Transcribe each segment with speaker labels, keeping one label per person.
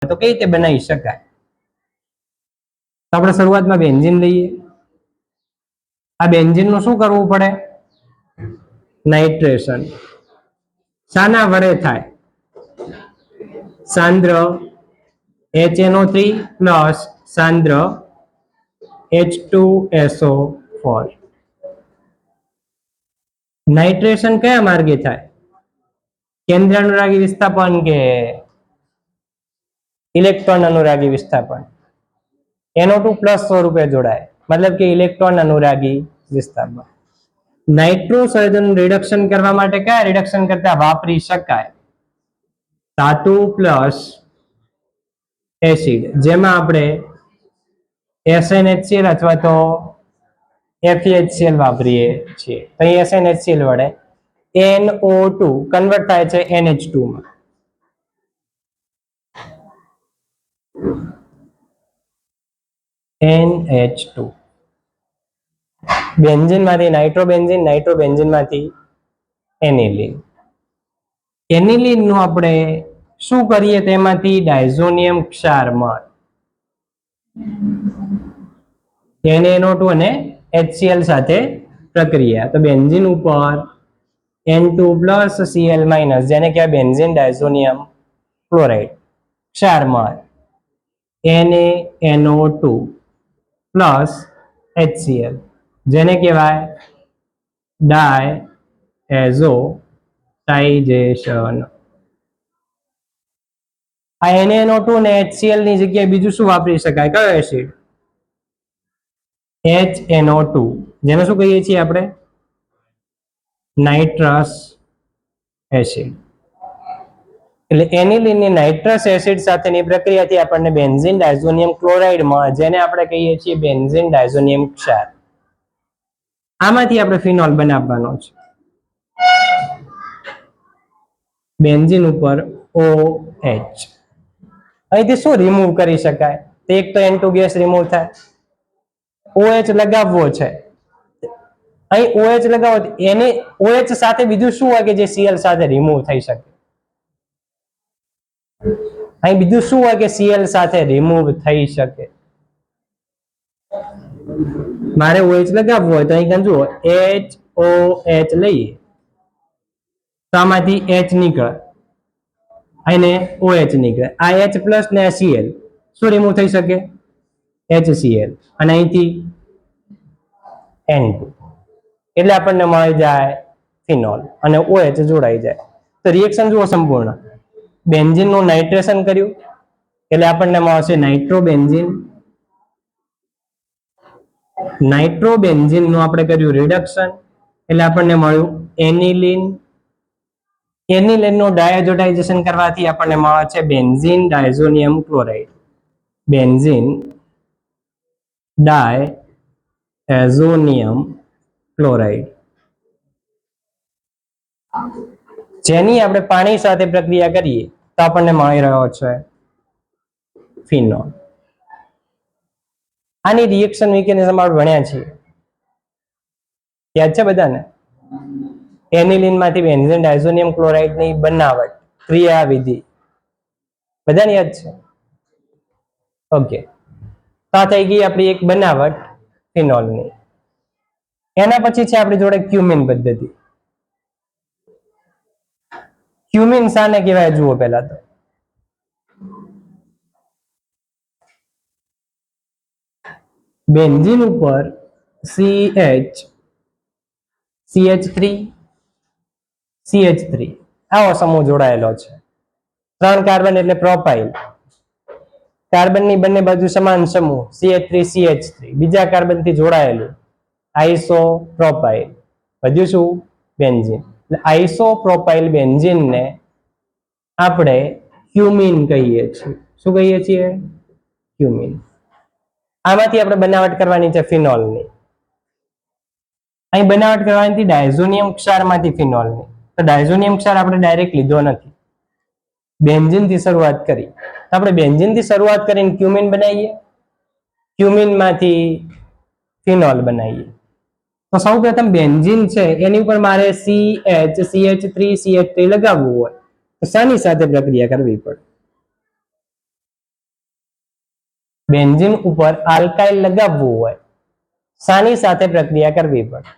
Speaker 1: તો કઈ રીતે બનાવી શકાય? તો આપણે શરૂઆતમાં બેન્ઝીન લઈએ. આ બેન્ઝીન નું શું કરવું પડે? નાઇટ્રેશન. શાના વડે થાય? સાંદ્ર HNO3 પ્લસ સાંદ્ર H2SO4. નાઇટ્રેશન કયા માર્ગે થાય? કેન્દ્ર અનુરાગી વિસ્થાપન કે ઇલેક્ટ્રોન અનુરાગી વિસ્થાપન? NO2 પ્લસ સ્વરૂપે જોડાય, મતલબ કે ઇલેક્ટ્રોન અનુરાગી વિસ્થાપન. નાઇટ્રોસર્જન રિડક્શન કરવા માટે કયા રિડક્શન કરતા વાપરી શકાય? ધાતુ પ્લસ એસિડ, જેમાં આપણે SnHCl અથવા તો FeHCl વાપરીએ છીએ. તો અહીં SnHCl વડે NO2 કન્વર્ટ થાય છે NH2 માં. NH2 બેન્ઝીન માંથી નાઇટ્રોબેન્ઝીન, નાઇટ્રોબેન્ઝીન માંથી એનિલીન. એનિલીન નું આપણે શું કરીએ? તેમાંથી ડાયઝોનિયમ ક્ષાર મળે. NaNO2 અને HCl સાથે પ્રક્રિયા. તો બેન્ઝીન ઉપર N2 પ્લસ Cl માઇનસ, જેને કહેવાય બેન્ઝીન ડાયઝોનિયમ ક્લોરાઇડ ક્ષાર મળે. NaNO2 પ્લસ HCl, જેને કહેવાય ડાયએઝોટાઇઝેશન. આ NaNO2 અને HCl ની જગ્યાએ બીજું શું વાપરી શકાય? કયો એસિડ? HNO2, જેને શું કહીએ છીએ આપણે? Nitrous acid. એટલે એનિલીનની નાઇટ્રસ એસિડ સાથેની પ્રક્રિયાથી આપણને બેન્ઝીન ડાયઝોનિયમ ક્લોરાઇડ મળે, જેને આપણે કહીએ છીએ બેન્ઝીન ડાયઝોનિયમ ક્ષાર. આમાંથી આપણે ફિનોલ બનાવવાનો છે. બેન્ઝીન ઉપર OH. અહીંથી શું રિમૂવ કરી શકાય? તો એક તો N2 ગેસ રિમૂવ થાય. OH લગાવવો છે. અહીં OH લગાવો, એને OH સાથે બીજું શું હોય કે જે Cl સાથે રિમૂવ થઈ શકે? અહીં બીજું શું હોય કે Cl સાથે રિમૂવ થઈ શકે? મારે OH લગાવવો હોય તો અહીં જુઓ HOH લઈએ તો આમાંથી H નીકળે, અને OH નીકળે. આ H પ્લસ ને આ Cl શું રિમૂવ થઈ શકે? HCl. અને અહીંથી N2. એટલે આપણને મળી જાય ફિનોલ અને OH જોડાઈ જાય. તો રિએક્શન જુઓ સંપૂર્ણ. બેન્ઝીન નું નાઇટ્રેશન કર્યું એટલે આપણને મળશે નાઇટ્રોબેન્ઝીન. નાઇટ્રોબેન્ઝીન નું આપણે કર્યું રિડક્શન એટલે આપણને મળ્યું એનિલીન. એનિલીન નું ડાયએઝોટાઇઝેશન કરવાથી આપણને મળે છે benzene diazonium chloride. Benzene diazonium chloride, જેની આપણે પાણી સાથે પ્રક્રિયા કરીએ તો આપણને મળી રહ્યો છે ફિનોલ. આની રિએક્શન મિકેનિઝમ આપણે ભણ્યા છીએ, યાદ છે બધાને? એનિલીન માંથી બેન્ઝીન ડાયઝોનિયમ ક્લોરાઇડ ની બનાવટ, ક્રિયાવિધિ બધાને યાદ છે? ઓકે. તો આ થઈ ગઈ આપણી એક બનાવટ ફિનોલની. એના પછી છે આપણી જોડે ક્યુમિન પદ્ધતિ. ક્યુમિન શાને કહેવાય જુઓ પહેલા તો. બેન્ઝીન ઉપર CH3 આવો સમૂહ જોડાયેલો છે. 3 કાર્બન એટલે પ્રોપાઇલ. કાર્બનની બંને બાજુ સમાન સમૂહ CH3 બીજા કાર્બન થી જોડાયેલું આઇસોપ્રોપાઇલ. વધ્યું શું? બેન્ઝીન. એટલે આઇસોપ્રોપાઇલ બેન્ઝીન ને આપણે ક્યુમિન કહીએ છીએ. શું કહીએ છીએ? ક્યુમિન. આમાંથી આપણે બનાવટ કરવાની છે ફિનોલની. અહીં બનાવટ કરવાની ડાયઝોનિયમ ક્ષારમાંથી ફિનોલની. તો ડાયઝોનિયમ ક્ષાર આપણે ડાયરેક્ટ લીધો નથી, બેન્ઝીન થી શરૂઆત કરી. આપણે બેન્ઝીન થી શરૂઆત કરીને ક્યુમિન બનાવીએ, ક્યુમિન માંથી ફિનોલ બનાવીએ. તો સૌપ્રથમ બેન્ઝીન છે એની ઉપર મારે CH3 લગાવવું હોય તો શાની સાથે પ્રક્રિયા કરવી પડે? બેન્ઝીન ઉપર આલ્કાઇલ લગાવવું હોય, શાની સાથે પ્રક્રિયા કરવી પડે?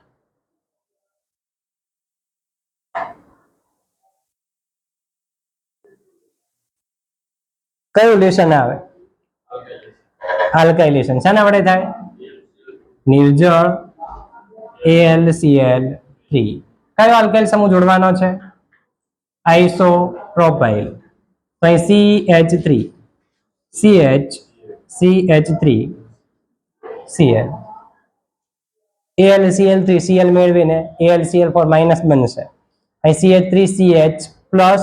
Speaker 1: કયું લેશન આવે? આલ્કાઇલેશન. શાના વડે થાય? નિર્જળ AlCl3. કયો આલ્કાઇલ સમૂહ જોડવાનો છે? આઇસોપ્રોપાઇલ. તો અહીં CH3Cl. AlCl3 Cl મેળવીને AlCl4 માઇનસ બનશે. અહીં CH3CH પ્લસ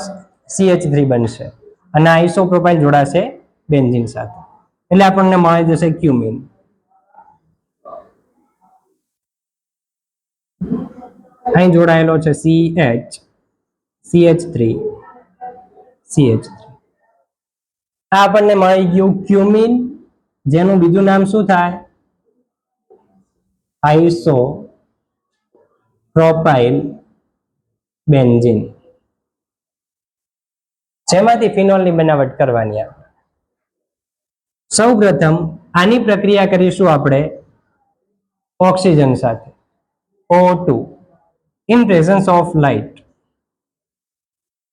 Speaker 1: CH3 બનશે અને આઇસોપ્રોપાઇલ જોડાશે બેન્ઝીન સાથે, એટલે આપણને મળી જશે ક્યુમિન. અહીં જોડાયેલો છે CH3 CH3. આ આપણને મળી ગયું ક્યુમિન, જેનું બીજું નામ શું થાય? આઇસોપ્રોપાઇલ બેન્ઝીન, જેમાંથી ફિનોલની બનાવટ કરવાની આવે. સૌ પ્રથમ આની પ્રક્રિયા કરીશું આપણે ઓક્સિજન સાથે, O2 in presence of light.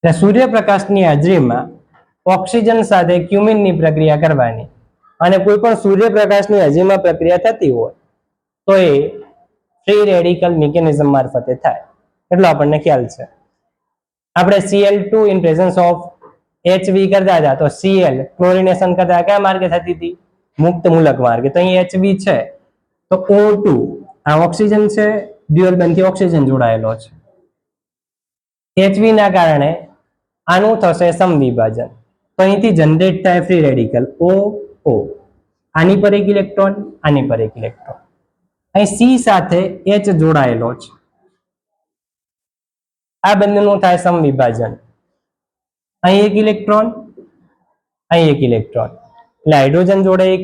Speaker 1: સૂર્યપ્રકાશની હાજરીમાં ઓક્સિજન સાથે ક્યુમિનની પ્રક્રિયા કરવાની, અને કોઈ પણ સૂર્યપ્રકાશની હાજરીમાં પ્રક્રિયા થતી હોય તો એ ફ્રી રેડિકલ મિકેનિઝમ મારફતે થાય, એટલો આપણને ખ્યાલ છે. આપણે Cl2 in presence of HV કરતા હતા, તો Cl ક્લોરિનેશન કરતા કયા માર્ગે થતી હતી? મુક્ત મૂલક માર્ગે. તો અહીં HV છે તો O2 આ ઓક્સિજન છે, ડ્યુઅલ બંધથી ઓક્સિજન જોડાયેલો છે. HV ના કારણે આનું થશે સમવિભાજન, તો અહીંથી જનરેટ થાય ફ્રી રેડિકલ OO. આની પર એક ઇલેક્ટ્રોન, આની પર એક ઇલેક્ટ્રોન. અહીં C સાથે H જોડાયેલો છે, આ બંનેનું થાય સમવિભાજન. અહીં એક ઇલેક્ટ્રોન, અહીં એક ઇલેક્ટ્રોન, એટલે હાઇડ્રોજન જોડે એક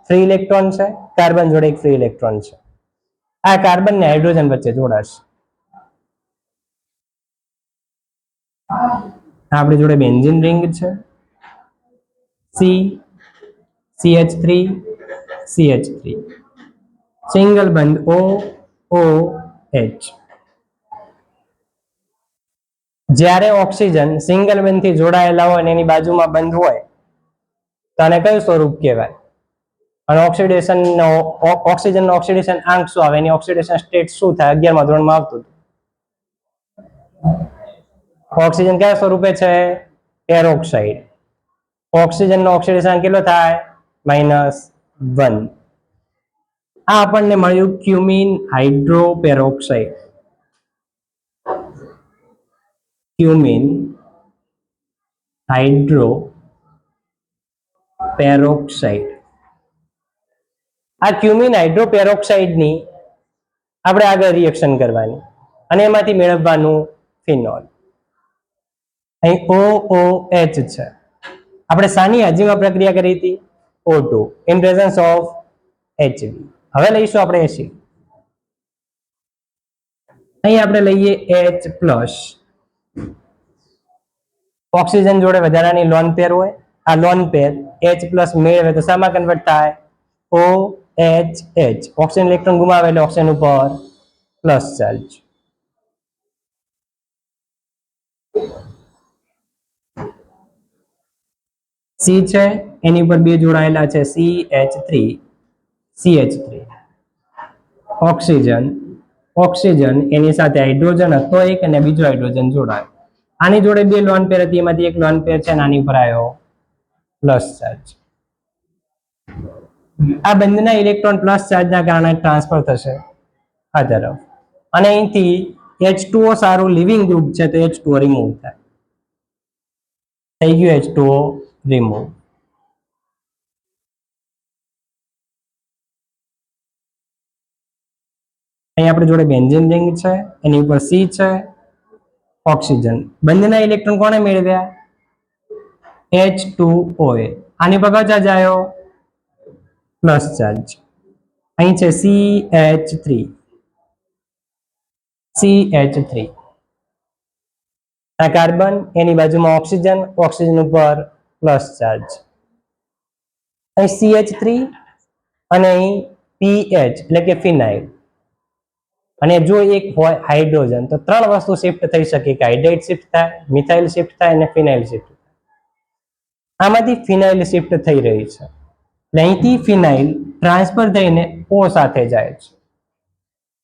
Speaker 1: ફ્રી ઇલેક્ટ્રોન છે, કાર્બન જોડે એક ફ્રી ઇલેક્ટ્રોન છે. આ કાર્બન ને હાઇડ્રોજન વચ્ચે જોડાશે. આપણી જોડે બેન્ઝીન રિંગ છે, CH3 CH3, સિંગલ બંધ OOH. જ્યારે ઓક્સિજન સિંગલ બંધથી જોડાયેલા હોય અને એની બાજુમાં બંધ હોય તો આને કયું સ્વરૂપ કહેવાય? અને ઓક્સિડેશનનો ઓક્સિજનનો ઓક્સિડેશન આંક શું આવે? એની ઓક્સિડેશન સ્ટેટ શું થાય? 11મા ધોરણમાં આવતું હતું. ઓક્સિજન કયા સ્વરૂપે છે? પેરોક્સાઇડ. ઓક્સિજનનો ઓક્સિડેશન કેટલો થાય? -1. આ આપણને મળ્યું ક્યુમિન હાઇડ્રોપેરોક્સાઇડ. ક્યુમિન હાઇડ્રોપેરોક્સાઇડ. આ ક્યુમિન હાઇડ્રોપેરોક્સાઇડની આપણે આગળ રિએક્શન કરવાની અને એમાંથી મેળવવાનું ફિનોલ. અહીં OOH છે. આપણે શાની હાજરીમાં પ્રક્રિયા કરી હતી? O2 in presence of HV. હવે લઈશું આપણે એસિડ. અહીં આપણે લઈએ H+. ઓક્સિજન જોડે વધારાની લોન પેર હોય, આ લોન પેર H+ મેળવે તો શામાં કન્વર્ટ થાય? OHH. ઓક્સિજન ઇલેક્ટ્રોન ગુમાવે એટલે ઓક્સિજન ઉપર પ્લસ ચાર્જ. C છે, એની ઉપર બે જોડાયેલા છે CH3 ઓક્સિજન એની સાથે હાઇડ્રોજન હતો એક અને બીજો હાઇડ્રોજન જોડાયો. આની જોડે બે લોન પેર હતી, એમાંથી એક લોન પેર છે આની ઉપર આવ્યો પ્લસ ચાર્જ. આ બંનેના ઇલેક્ટ્રોન પ્લસ ચાર્જના કારણે ટ્રાન્સફર થશે આ તરફ, અને અહીંથી H2O સારું લિવિંગ ગ્રુપ છે તો H2O રિમૂવ થાય. થઈ ગયું H2O રિમૂવ. અહીં આપણી જોડે બેન્ઝીન રિંગ છે, એની ઉપર C છે, ઓક્સિજન. બંનેના ઇલેક્ટ્રોન કોણે મેળવ્યા? H2O એ. આની પર કયો ચાર્જ આવ્યો? Plus charge. અહીં છે CH3. આ કાર્બન, એની બાજુમાં ઓક્સિજન ઉપર પ્લસ ચાર્જ. અહીં CH3 અને અહીં PH એટલે કે ફિનાઇલ, અને જો એક હોય હાઇડ્રોજન, તો ત્રણ વસ્તુ શિફ્ટ થઈ શકે કે હાઇડ્રાઇડ શિફ્ટ થાય, મિથાઇલ શિફ્ટ થાય અને ફિનાઇલ શિફ્ટ થાય. આમાંથી ફિનાઇલ શિફ્ટ થઈ રહી છે, એટલે અહીંથી ફિનાઇલ ટ્રાન્સફર થઈને O સાથે જાય છે.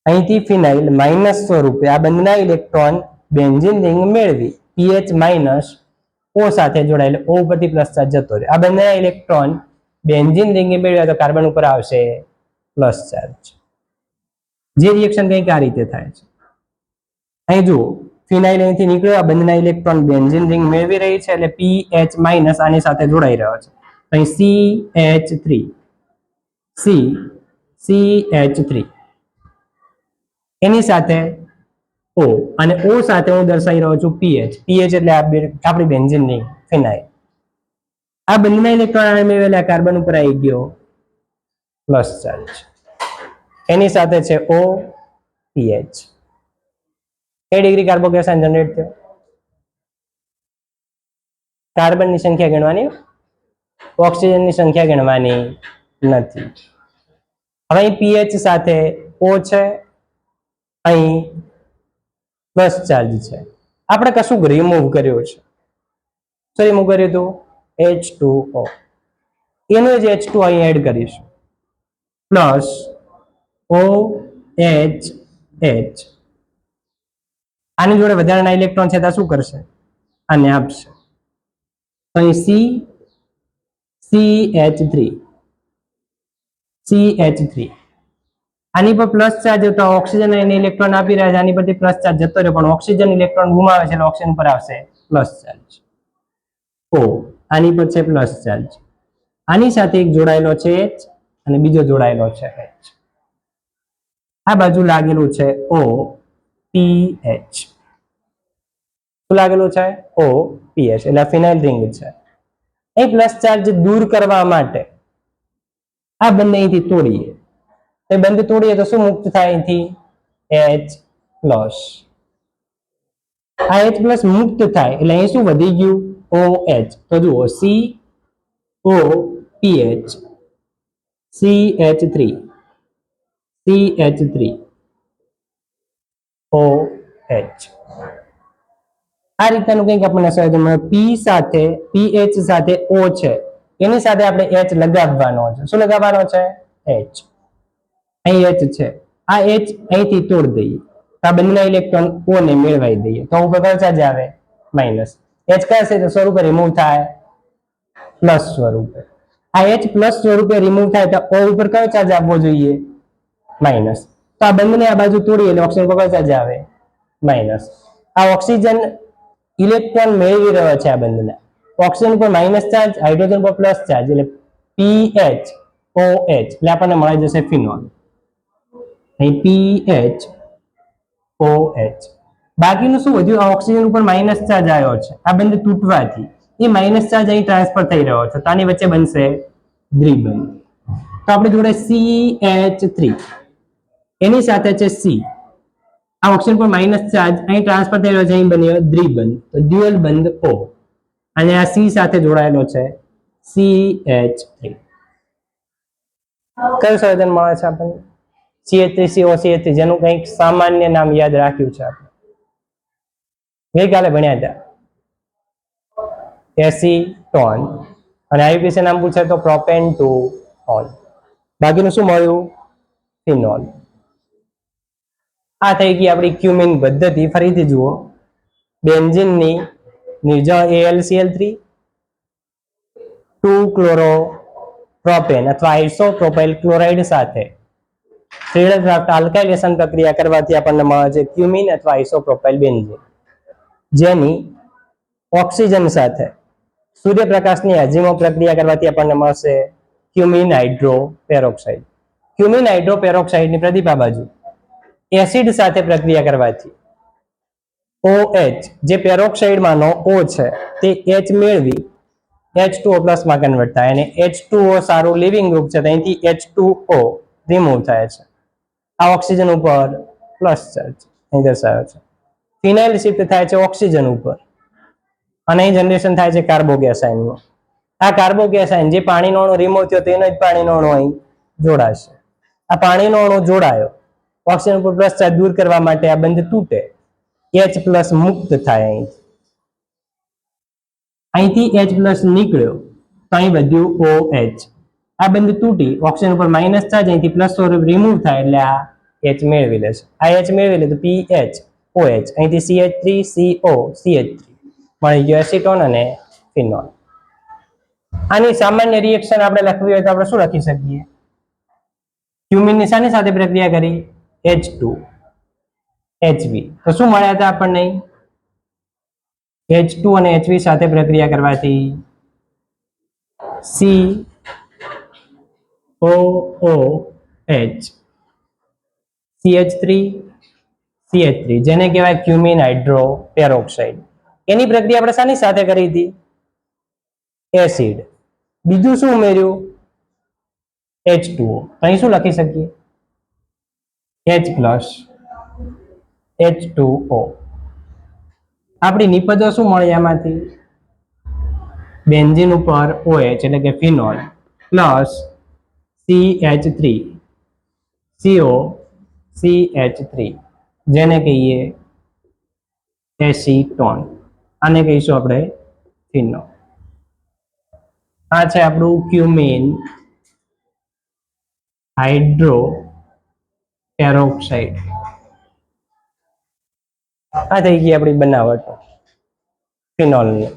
Speaker 1: અહીંથી ફિનાઇલ માઇનસ સ્વરૂપે આ બંનેના ઇલેક્ટ્રોન બેન્ઝીન રિંગ મેળવી PH માઇનસ O સાથે જોડાયેલ O ઉપરથી પ્લસ ચાર્જ જતો રહે. આ બંનેના ઇલેક્ટ્રોન બેન્ઝીન રિંગ મેળવ્યા તો કાર્બન ઉપર આવશે પ્લસ ચાર્જ. જે રિએક્શન કંઈક આ રીતે થાય છે. અહીં જુઓ, ફિનાઇલ અહીંથી નીકળ્યો, આ બંનેના ઇલેક્ટ્રોન બેન્ઝીન રિંગ મેળવી રહી છે, એટલે PH માઇનસ આની સાથે જોડાઈ રહ્યો છે. અહીં CH3 એની સાથે O, અને O સાથે હું દર્શાવી રહ્યો છું PH એટલે આપણી બેન્ઝીન રિંગ ફિનાઇલ. આ બંનેના ઇલેક્ટ્રોન મેળવેલા કાર્બન ઉપર આવી ગયો પ્લસ ચાર્જ. એની સાથે છે O PH. કઈ ડિગ્રી કાર્બોકેશન જનરેટ થયો? કાર્બનની સંખ્યા ગણવાની, ઓક્સિજનની સંખ્યા ગણવાની નથી. હવે અહીં PH સાથે O છે, અહીં પ્લસ ચાર્જ છે. આપણે કશું રિમૂવ કર્યું છે. શું રિમૂવ કર્યું હતું? H2O. એનું જ H2 અહીં એડ કરીશું, પ્લસ OH. આની જોડે વધારાના ઇલેક્ટ્રોન છે તો શું કરશે? આને આપશે. તો અહીં CH3 આની પર પ્લસ ચાર્જ તો ઓક્સિજન એને ઇલેક્ટ્રોન આપી રહ્યા છે, આની પરથી પ્લસ ચાર્જ જતો રહ્યો, પણ ઓક્સિજન ઇલેક્ટ્રોન ગુમાવે છે એટલે ઓક્સિજન પર આવશે પ્લસ ચાર્જ. O આની પર છે પ્લસ ચાર્જ, આની સાથે એક જોડાયેલો છે H અને બીજો જોડાયેલો છે H. આ બાજુ લાગેલું છે OPH. શું લાગેલું છે? OPH એટલે ફિનાઇલ રિંગ છે. એ પ્લસ ચાર્જ દૂર કરવા માટે આ બંને અહીંથી તોડીએ, તો બંને તોડીએ તો શું મુક્ત થાય? અહીંથી H+. આ H+ મુક્ત થાય એટલે અહીં શું વધી ગયું? OH. તો જુઓ, COPH, CH3, OH. આ રીતનું કંઈક આપણને સમજમાં PH સાથે O છે, એની સાથે આપણે H લગાવવાનો છે. શું લગાવવાનો છે? H. અહીં H છે, આ H અહીંથી તોડી દઈએ, આ બંને ઇલેક્ટ્રોન O ને મેળવી દઈએ, તો ઉપર કયો ચાર્જ આવે? માઇનસ. H કયા છે સ્વરૂપે રિમૂવ થાય? પ્લસ સ્વરૂપે. આ H પ્લસ સ્વરૂપે રિમૂવ થાય તો O ઉપર કયો ચાર્જ આપવો જોઈએ? માઇનસ. તો આ બંને આ બાજુ તોડીએ એટલે ઓક્સિજન પર કયો ચાર્જ આવે? માઇનસ. આ ઓક્સિજન ઇલેક્ટ્રોન મેળવી રહ્યો છે, આ બંને ઓક્સિજન પર માઇનસ ચાર્જ, હાઇડ્રોજન પર પ્લસ ચાર્જ, એટલે PHOH એટલે આપણને મળી જશે ફિનોલ. અહીં PHOH. બાકીનું શું વધ્યું? આ ઓક્સિજન ઉપર માઇનસ ચાર્જ આવ્યો છે, આ બંને તૂટવાથી એ માઇનસ ચાર્જ અહીં ટ્રાન્સફર થઈ રહ્યો છે, તો આની વચ્ચે બનશે દ્વિબંધ. તો આપણે જોડે CH3 એની સાથે છે C. આ ઓક્સિજન પર માઇનસ ચાર્જ અહીં ટ્રાન્સફર થઈ રહ્યો છે, અહીં બન્યો દ્વિબંધ, તો ડ્યુઅલ બંધ O. અને આ C સાથે જોડાયેલો છે CH3. કયું સંયોજન મળે છે આપણને? CH3COCH3, જેનું કંઈક સામાન્ય નામ યાદ રાખ્યું છે આપણે, ગઈકાલે ભણ્યા હતા, એસીટોન. અને IUPAC નામ પૂછે તો પ્રોપેન-2-ઓલ. બાકીનું શું મળ્યું? ફિનોલ. આ થઈ ગઈ આપણી ક્યુમિંગ પદ્ધતિ. ફરીથી જુઓ, બેન્ઝીનની નિર્જળ AlCl3, 2-ક્લોરોપ્રોપેન અથવા આઇસોપ્રોપાઇલ ક્લોરાઇડ સાથે શ્રેણક્રાફ્ટ આલ્કાઇલેશન પ્રક્રિયા કરવાથી આપણને મળે છે ક્યુમિન અથવા આઇસોપ્રોપાઇલ બેન્ઝીન, જેની ઓક્સિજન સાથે સૂર્યપ્રકાશની હાજરીમાં પ્રક્રિયા કરવાથી આપણને મળશે ક્યુમિન હાઇડ્રોપેરોક્સાઇડ. ક્યુમિન હાઇડ્રોપેરોક્સાઇડની પ્રતિભા બાજુ એસિડ સાથે પ્રક્રિયા કરવાથી OH, જે પેરોક્સાઇડમાંનો O છે, તે H મેળવી H2O+ માં કન્વર્ટ થાય, અને H2O સારું લિવિંગ ગ્રુપ છે, અહીંથી H2O રિમૂવ થાય છે. આ ઓક્સિજન ઉપર પ્લસ ચાર્જ અહીં દર્શાવે છે. ફિનાઇલ શિફ્ટ થાય છે ઓક્સિજન ઉપર, અને અહીં જનરેશન થાય છે કાર્બોગેસ આયનનું. આ કાર્બોકેસાઇન જે પાણીનો અણુ રિમૂવ થયો તેનો જ પાણીનો અણુ અહીં જોડાશે. આ પાણીનો અણુ જોડાયો, ઓક્સિજન ઉપર પ્લસ ચાર્જ દૂર કરવા માટે આ બંધ તૂટે, H+ મુક્ત થાય. અહીંથી H+ નીકળ્યો તો અહીં વધ્યું OH. આ બંધ તૂટી ઓક્સિજન ઉપર માઇનસ ચાર્જ અહીંથી પ્લસ સ્વરૂપ રિમૂવ થાય એટલે આ H મેળવી લેશે. આ H મેળવી લે તો PH OH, અહીંથી CH3CO CH3 મળી ગયો એસિટોન અને ફિનોલ. આની સામાન્ય રિએક્શન આપણે લખવી હોય તો આપણે શું લખી શકીએ? ક્યુમિનની શાની સાથે પ્રક્રિયા કરી? H2 HV. તો શું મળ્યા હતા આપણને? H2 અને HV સાથે પ્રક્રિયા કરવાથી COOH CH3 CH3 જેને કહેવાય ક્યુમિન હાઇડ્રો પેરોક્સાઇડ. એની પ્રક્રિયા આપણે શાની સાથે કરી હતી? એસિડ. બીજું શું ઉમેર્યું? H2O. અહીં શું લખી શકીએ? H+ H2O. આપણી નિપજો શું મળી એમાંથી? બેન્ઝીન ઉપર OH એટલે કે phenol plus CH3 CO CH3 જેને કહીએ એસિટોન. આને કહીશું આપણે ફિનોલ. આ છે આપણું ક્યુમિન હાઇડ્રો પેરોક્સાઇડ. આ થઈ ગઈ આપણી બનાવટ ફિનોલની.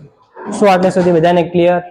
Speaker 1: શું આગળ સુધી બધાને ક્લિયર?